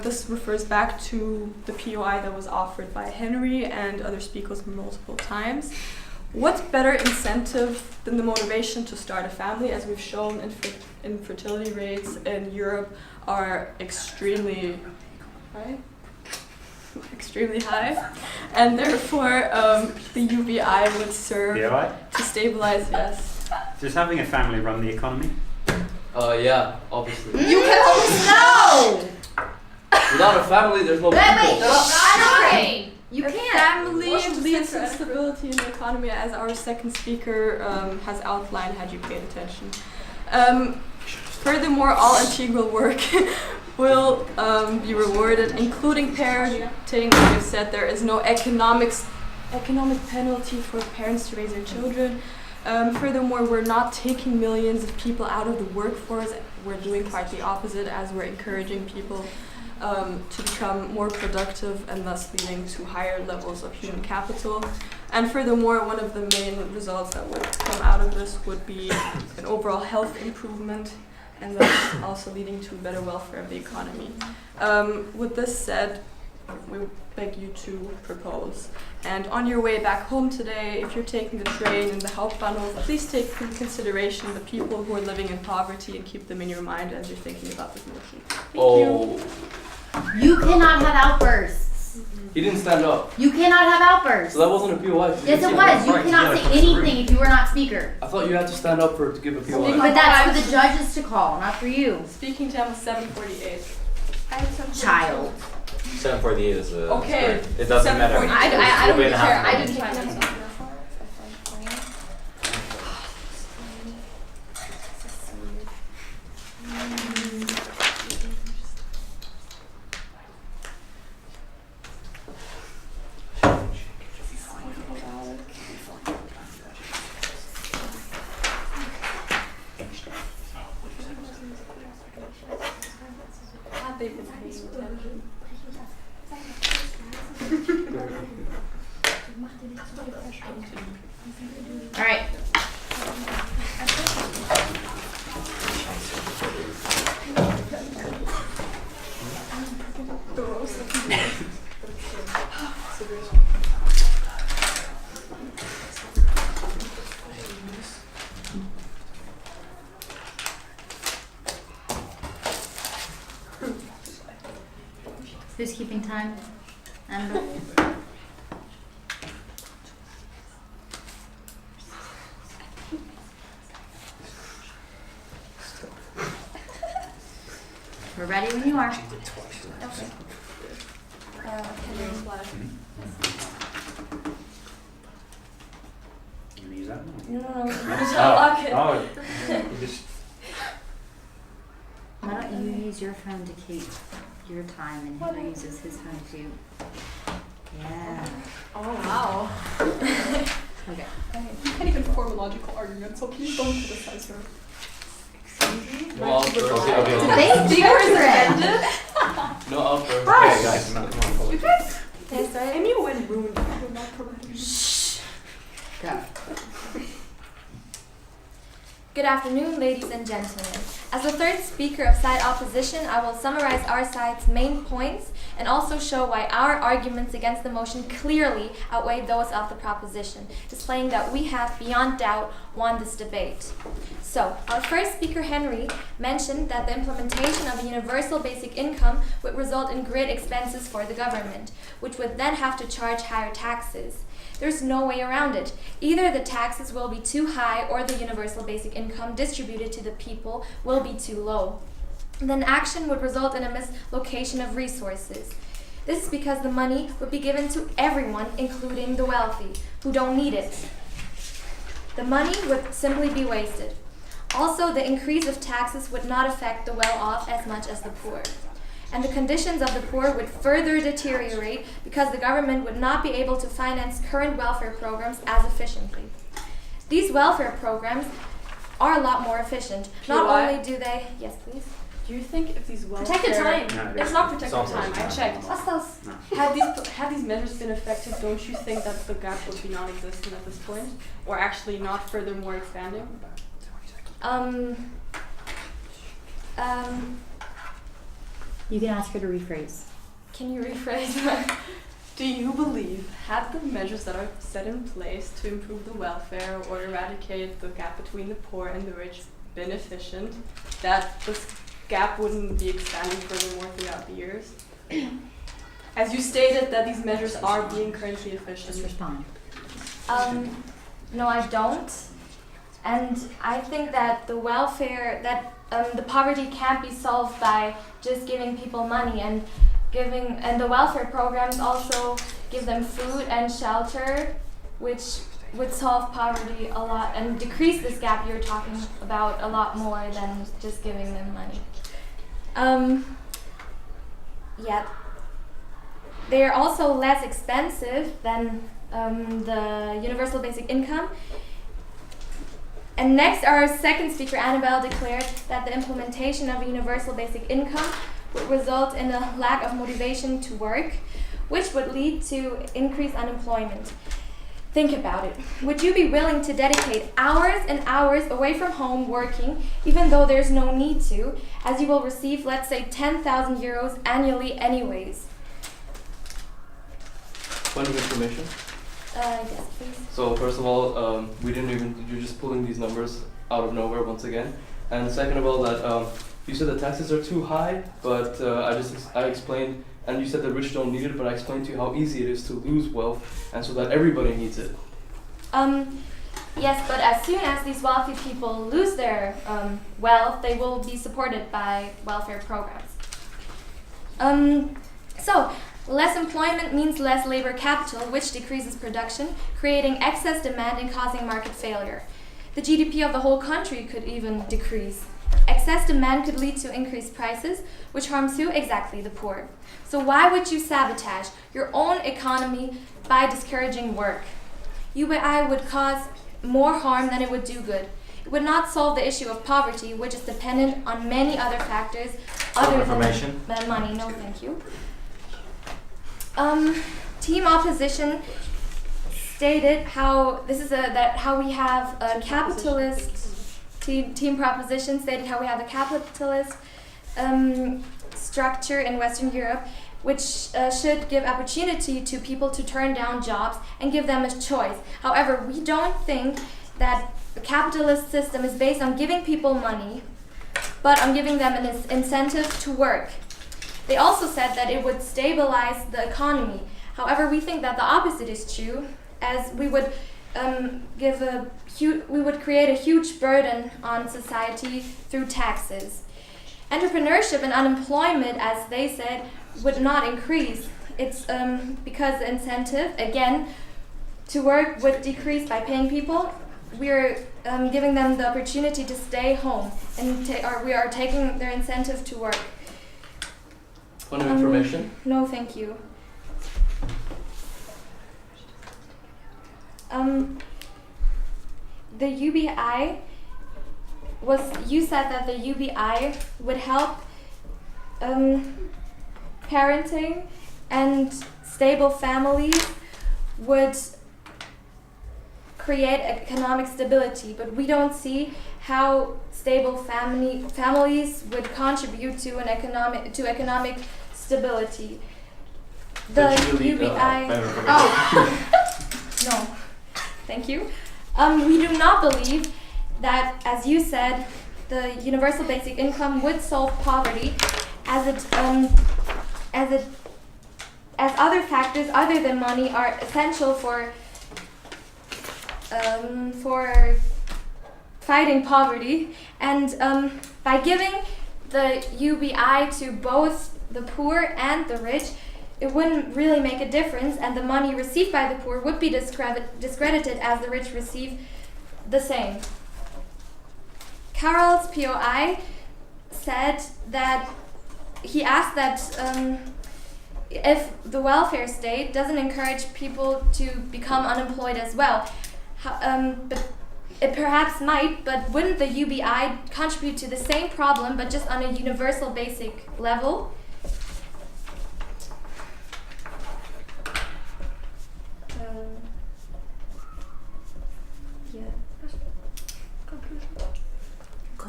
This refers back to the POI that was offered by Henry and other speakers multiple times. What better incentive than the motivation to start a family? As we've shown, infertility rates in Europe are extremely high, and therefore the UBI would serve to stabilize. Yes. Does having a family run the economy? Yeah, obviously. You can always know! Without a family, there's no people. Wait, you can't. Family leads to stability in the economy, as our second speaker has outlined had you paid attention. Furthermore, all integral work will be rewarded, including parenting. As we've said, there is no economic penalty for parents to raise their children. Furthermore, we're not taking millions of people out of the workforce. We're doing quite the opposite, as we're encouraging people to become more productive and thus leading to higher levels of human capital. And furthermore, one of the main results that would come out of this would be an overall health improvement and thus also leading to better welfare of the economy. With this said, we beg you to propose. And on your way back home today, if you're taking the train in the Hauptbahnhof, please take into consideration the people who are living in poverty and keep them in your mind as you're thinking about this motion. Thank you. You cannot have outbursts. He didn't stand up. You cannot have outbursts. So that wasn't a POI. Yes, it was. You cannot say anything if you were not speaker. I thought you had to stand up to give a POI. But that's for the judges to call, not for you. Speaking time is 7:48. Child. 7:48 is Okay. it doesn't matter. I don't really care. I didn't Fine. take that. They've been paying attention. All right. Who's keeping time? Amber? We're ready when you are. You use that one? No. Oh, you just Why don't you use your phone to keep your time and Henry uses his phone to... Yeah. Oh, wow. Okay. You can't even form a logical argument, so please don't criticize her. No outburst. Okay. Debate speakers are ended. No outburst. okay, guys. I'm not apologize. Okay, sorry. Amy went ruined. We're not providing. Go. Good afternoon, ladies and gentlemen. As the third speaker of side opposition, I will summarize our side's main points and also show why our arguments against the motion clearly outweigh those of the proposition, displaying that we have, beyond doubt, won this debate. So, our first speaker, Henry, mentioned that the implementation of a universal basic income would result in great expenses for the government, which would then have to charge higher taxes. There's no way around it. Either the taxes will be too high or the universal basic income distributed to the people will be too low. Then action would result in a mislocation of resources. This is because the money would be given to everyone, including the wealthy, who don't need it. The money would simply be wasted. Also, the increase of taxes would not affect the well-off as much as the poor. And the conditions of the poor would further deteriorate because the government would not be able to finance current welfare programs as efficiently. These welfare programs are a lot more efficient. Not POI? only do they... Yes, please. Do you think if these welfare... Protected time. No, It's not protected It's time, I checked. What's those? Had these measures been effective, don't you think that the gap would be non-existent at this point? Or actually not furthermore expanding? You can ask her to rephrase. Can you rephrase that? Do you believe, had the measures that are set in place to improve the welfare or eradicate the gap between the poor and the rich been efficient, that this gap wouldn't be expanding furthermore throughout the years? As you stated that these measures are being currently Just efficient. respond. No, I don't. And I think that the welfare, the poverty can't be solved by just giving people money, and the welfare programs also give them food and shelter, which would solve poverty a lot and decrease this gap you're talking about a lot more than just giving them money. Yeah. They're also less expensive than the universal basic income. And next, our second speaker, Annabelle, declared that the implementation of a universal basic income would result in a lack of motivation to work, which would lead to increased unemployment. Think about it. Would you be willing to dedicate hours and hours away from home working, even though there's no need to, as you will receive, let's say, 10,000 euros annually anyways? Point of information. Yes, please. So first of all, you're just pulling these numbers out of nowhere once again. And second of all, that you said the taxes are too high, but I explained, and you said the rich don't need it, but I explained to you how easy it is to lose wealth, and so that everybody needs it. Yes, but as soon as these wealthy people lose their wealth, they will be supported by welfare programs. So, less employment means less labor capital, which decreases production, creating excess demand and causing market failure. The GDP of the whole country could even decrease. Excess demand could lead to increased prices, which harms who? Exactly, the poor. So why would you sabotage your own economy by discouraging work? UBI would cause more harm than it would do good. It would not solve the issue of poverty, which is dependent on many other factors other than money. No, thank you. Team opposition stated how we have a capitalist team proposition stated how we have a capitalist structure in Western Europe, which should give opportunity to people to turn down jobs and give them a choice. However, we don't think that the capitalist system is based on giving people money, but on giving them an incentive to work. They also said that it would stabilize the economy. However, we think that the opposite is true, as we would create a huge burden on society through taxes. Entrepreneurship and unemployment, as they said, would not increase. It's because the incentive, again, to work would decrease by paying people we're giving them the opportunity to stay home, and we are taking their incentive to work. Point of information. No, thank you. The UBI you said that the UBI would help parenting, and stable families would create economic stability, but we don't see how stable families would contribute to economic stability. The UBI. No, thank you. We do not believe that, as you said, the universal basic income would solve poverty, as other factors other than money are essential for fighting poverty. And by giving the UBI to both the poor and the rich, it wouldn't really make a difference, and the money received by the poor would be discredited as the rich receive the same. Carol's POI said that he asked that if the welfare state doesn't encourage people to become unemployed as well, but it perhaps might, but wouldn't the UBI contribute to the same problem, but just on a universal basic level?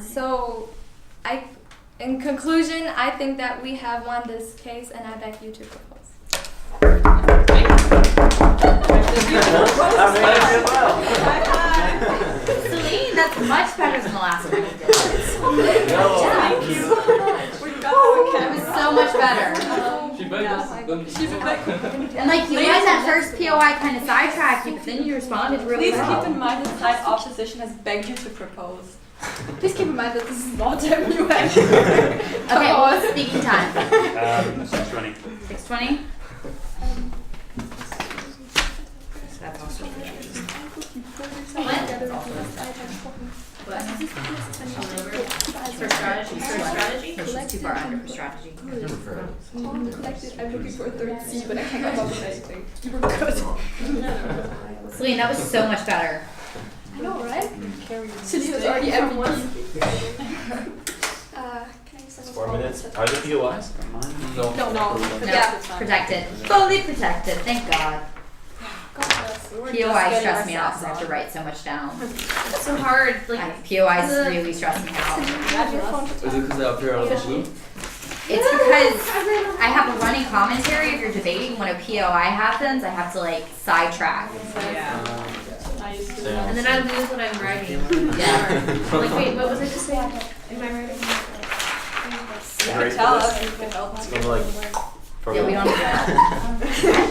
So, in conclusion, I think that we have won this case, and I beg you to propose. Celine, that's much better than the last time you did. Thank you so much. We got It was so much better. She begged us. And like you guys at first POI kind of sidetracked you, but then you responded really Please well. keep in mind that side opposition has begged you to propose. Please keep in mind that this is not MUN. Okay, what was speaking time? 6:20. 6:20? For strategy? No, she's too far under for strategy. I'm looking for a third C, but I can't come up with anything. You were good. Celine, that was so much better. I know, right? Celine was already MVP. Can I use some 4 minutes. Are there POIs? No. No. Yeah. Protected. Fully protected, thank God. POI stress me out because I have to write so much down. It's so hard. Like, POIs really stress me out. Is it because they appear out of the blue? It's because I have a running commentary if you're debating. When a POI happens, I have to like sidetrack. and then I lose what I'm writing. Yeah. Like, wait, what was I just saying? Am I writing? Tell us if it helps. It's gonna be like. Yeah, we don't do that.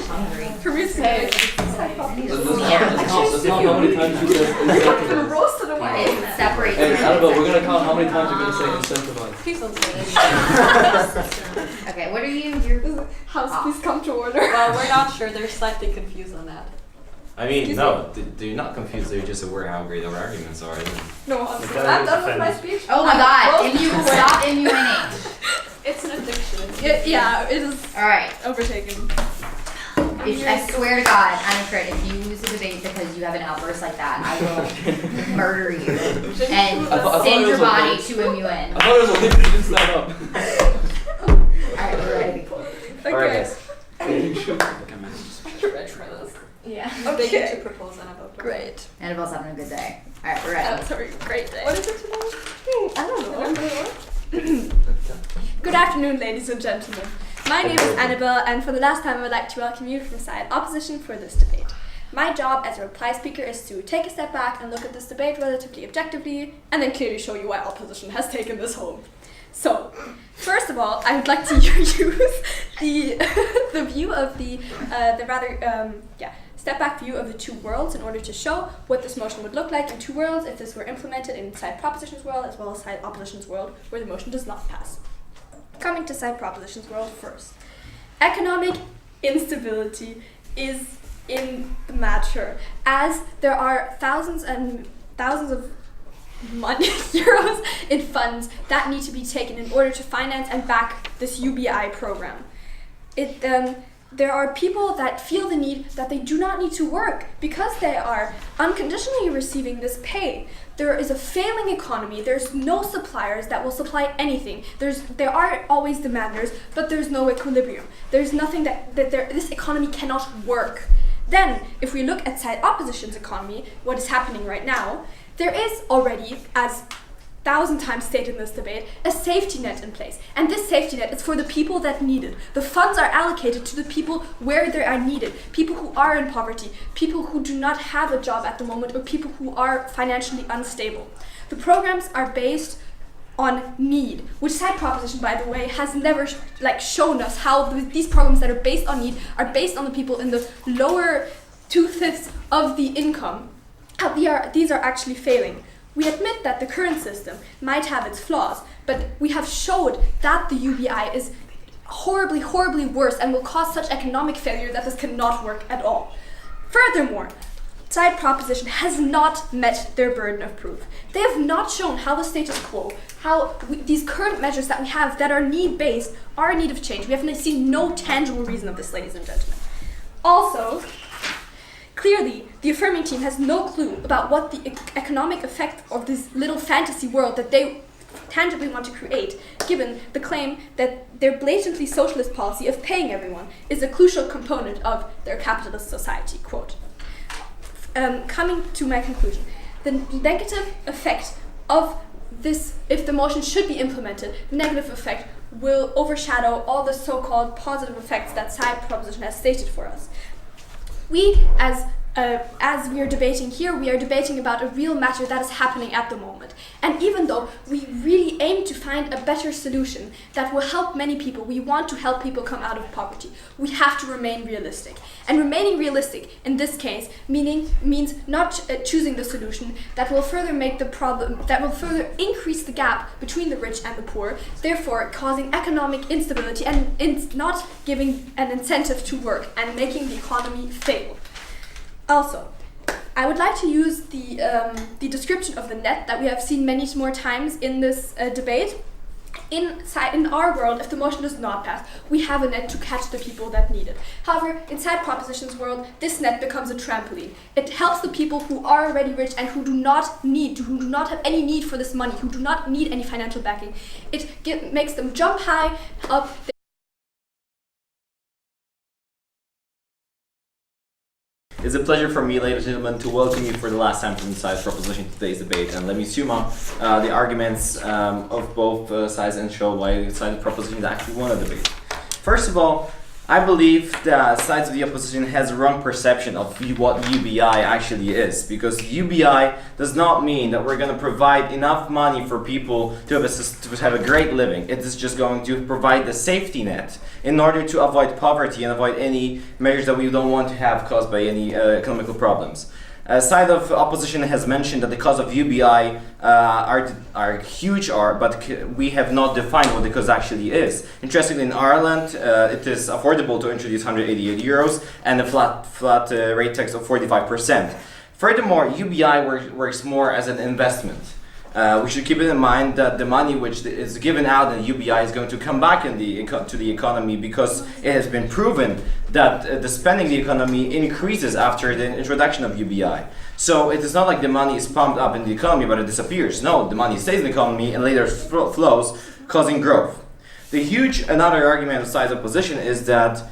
I'm hungry. For me, say. That's not how many times you said incentivize. Roasted away. It separates. Hey, Annabelle, we're gonna count how many times you're gonna say incentivize. Please don't say Okay, what are you? You're House, please come to order. Well, we're not sure. They're slightly confused on that. I mean, no, they're not confused. They're just aware how great our arguments are. No, I'm done with my speech. Oh my God! Stop immunizing. It's an addiction. Yeah, it is All right. overtaken. I swear to God, Anna-Crit, if you lose a debate because you have an outburst like that, I will murder you and I thought send it your was body okay. to immune. I thought it was only because you didn't stand up. Alright, we're ready. Alright, guys. You're ready for this. Yeah. Beg you Okay. to propose Annabelle. Great. Annabelle's having a good day. Alright, we're ready. Sorry, great day. What is it today? I don't know. Good afternoon, ladies and gentlemen. My name is Annabelle, and for the last time I would like to welcome you from side opposition for this debate. My job as a reply speaker is to take a step back and look at this debate relatively objectively, and then clearly show you why opposition has taken this home. So, first of all, I would like to use the view of the step back view of the two worlds in order to show what this motion would look like in two worlds if this were implemented in side proposition's world as well as side opposition's world, where the motion does not pass. Coming to side proposition's world first. Economic instability is in the matter, as there are thousands and thousands of money euros in funds that need to be taken in order to finance and back this UBI program. There are people that feel the need that they do not need to work because they are unconditionally receiving this pay. There is a failing economy. There's no suppliers that will supply anything. There are always demanders, but there's no equilibrium. There's nothing this economy cannot work. Then, if we look at side opposition's economy, what is happening right now, there is already, as 1,000 times stated in this debate, a safety net in place. And this safety net is for the people that need it. The funds are allocated to the people where they are needed. People who are in poverty, people who do not have a job at the moment, or people who are financially unstable. The programs are based on need, which side proposition, by the way, has never shown us how these programs that are based on need are based on the people in the lower 2/5 of the income. How these are actually failing. We admit that the current system might have its flaws, but we have showed that the UBI is horribly, horribly worse and will cause such economic failure that this cannot work at all. Furthermore, side proposition has not met their burden of proof. They have not shown how the status quo, these current measures that we have that are need-based are in need of change. We have seen no tangible reason of this, ladies and gentlemen. Also, clearly, the affirming team has no clue about what the economic effect of this little fantasy world that they tangibly want to create, given the claim that their blatantly socialist policy of paying everyone is a crucial component of their capitalist society, quote. Coming to my conclusion, the negative effect of this, if the motion should be implemented, the negative effect will overshadow all the so-called positive effects that side proposition has stated for us. We, as we are debating here, we are debating about a real matter that is happening at the moment. And even though we really aim to find a better solution that will help many people, we want to help people come out of poverty, we have to remain realistic. And remaining realistic in this case means not choosing the solution that will further make the problem, that will further increase the gap between the rich and the poor, therefore causing economic instability and not giving an incentive to work and making the economy fail. Also, I would like to use the description of the net that we have seen many more times in this debate. In our world, if the motion does not pass, we have a net to catch the people that need it. However, inside proposition's world, this net becomes a trampoline. It helps the people who are already rich and who do not have any need for this money, who do not need any financial backing. It makes them jump high up. It's a pleasure for me, ladies and gentlemen, to welcome you for the last time from the side proposition to today's debate. And let me sum up the arguments of both sides and show why the side proposition actually won a debate. First of all, I believe that sides of the opposition has a wrong perception of what UBI actually is, because UBI does not mean that we're going to provide enough money for people to have a great living. It is just going to provide the safety net in order to avoid poverty and avoid any measures that we don't want to have caused by any economical problems. Side of opposition has mentioned that the cause of UBI are huge, but we have not defined what the cause actually is. Interestingly, in Ireland, it is affordable to introduce 188 euros and a flat rate tax of 45%. Furthermore, UBI works more as an investment. We should keep it in mind that the money which is given out in UBI is going to come back to the economy, because it has been proven that the spending in the economy increases after the introduction of UBI. So it is not like the money is pumped up in the economy but it disappears. No, the money stays in the economy and later flows, causing growth. Another argument of sides opposition is that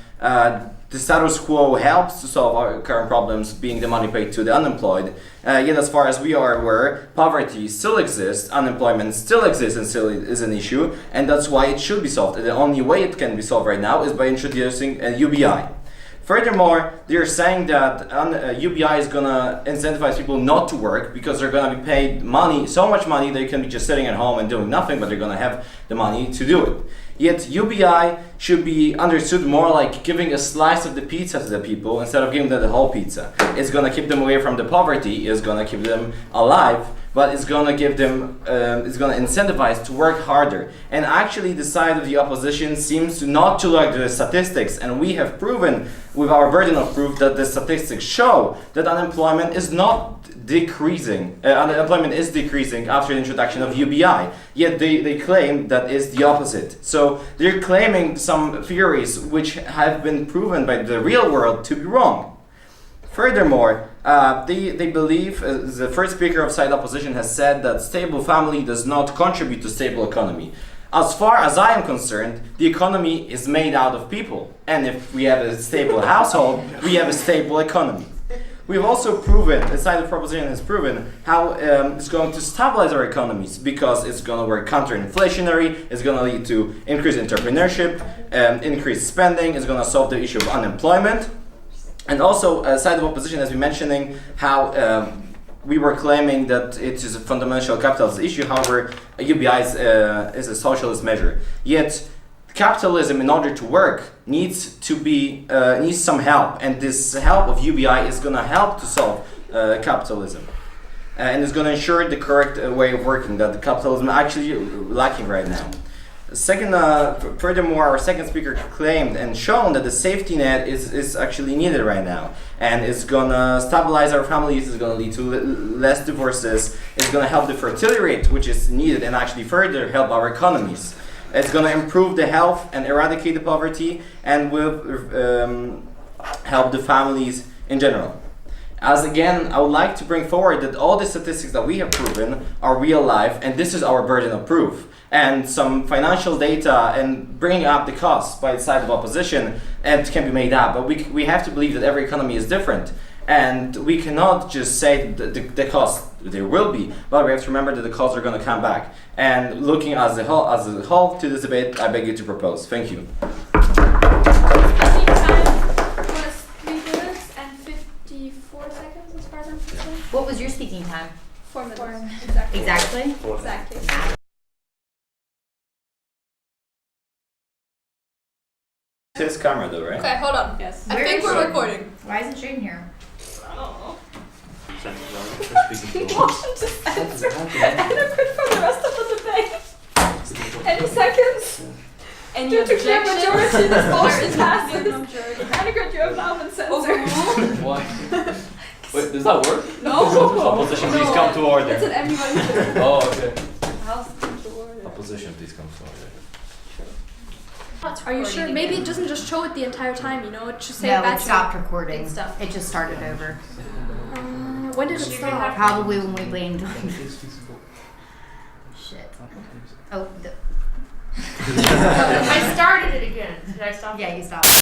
the status quo helps to solve our current problems, being the money paid to the unemployed. Yet as far as we are aware, poverty still exists, unemployment still exists and still is an issue, and that's why it should be solved. The only way it can be solved right now is by introducing a UBI. Furthermore, they're saying that UBI is going to incentivize people not to work because they're going to be paid so much money they can be just sitting at home and doing nothing, but they're going to have the money to do it. Yet UBI should be understood more like giving a slice of the pizza to the people instead of giving them the whole pizza. It's gonna keep them away from the poverty, it's gonna keep them alive, but it's gonna give them, it's gonna incentivize to work harder. And actually the side of the opposition seems to not to like the statistics, and we have proven with our burden of proof that the statistics show that unemployment is not decreasing. Unemployment is decreasing after the introduction of UBI, yet they claim that is the opposite. So they're claiming some theories which have been proven by the real world to be wrong. Furthermore, they believe, the first speaker of side opposition has said that stable family does not contribute to stable economy. As far as I am concerned, the economy is made out of people. And if we have a stable household, we have a stable economy. We've also proven, the side of proposition has proven, how it's going to stabilize our economies because it's going to work counter-inflationary, it's going to lead to increased entrepreneurship, increased spending, it's going to solve the issue of unemployment. And also, side of opposition has been mentioning how we were claiming that it is a fundamental capitalist issue, however, UBI is a socialist measure. Yet, capitalism, in order to work, needs some help, and this help of UBI is going to help to solve capitalism. And it's going to ensure the correct way of working that the capitalism actually lacking right now. Second, furthermore, our second speaker claimed and shown that the safety net is actually needed right now, and it's gonna stabilize our families, it's gonna lead to less divorces, it's gonna help the fertility rate, which is needed, and actually further help our economies. It's gonna improve the health and eradicate the poverty, and will help the families in general. As again, I would like to bring forward that all the statistics that we have proven are real life, and this is our burden of proof. And some financial data and bringing up the costs by the side of opposition and can be made up. But we have to believe that every economy is different. And we cannot just say that the costs, there will be, but we have to remember that the costs are going to come back. And looking as a whole to this debate, I beg you to propose. Thank you. Speaking time was 3 minutes and 54 seconds as far as I'm concerned. What was your speaking time? 4 minutes. Exactly. Exactly? Exactly. His camera though, right? Okay, hold on. Yes. I think we're recording. Why isn't Shane here? I don't know. Speaking Motion to censor. And a quit from the rest of the debate. Any seconds? Any Due to clear objections? majority, this motion Clear passes. majority. Annegret, you have now been censored. Why? Wait, does that work? No. Opposition, please come to order. It's an everybody. Oh, okay. House come to order. Opposition, please come to order. Are you sure? Maybe it doesn't just show it the entire time, you know? It should say No, back it stopped recording. It stopped. It just started over. When did it stop? Probably when we blamed. Shit. Oh, I started it again. Did I stop? yeah, you stopped.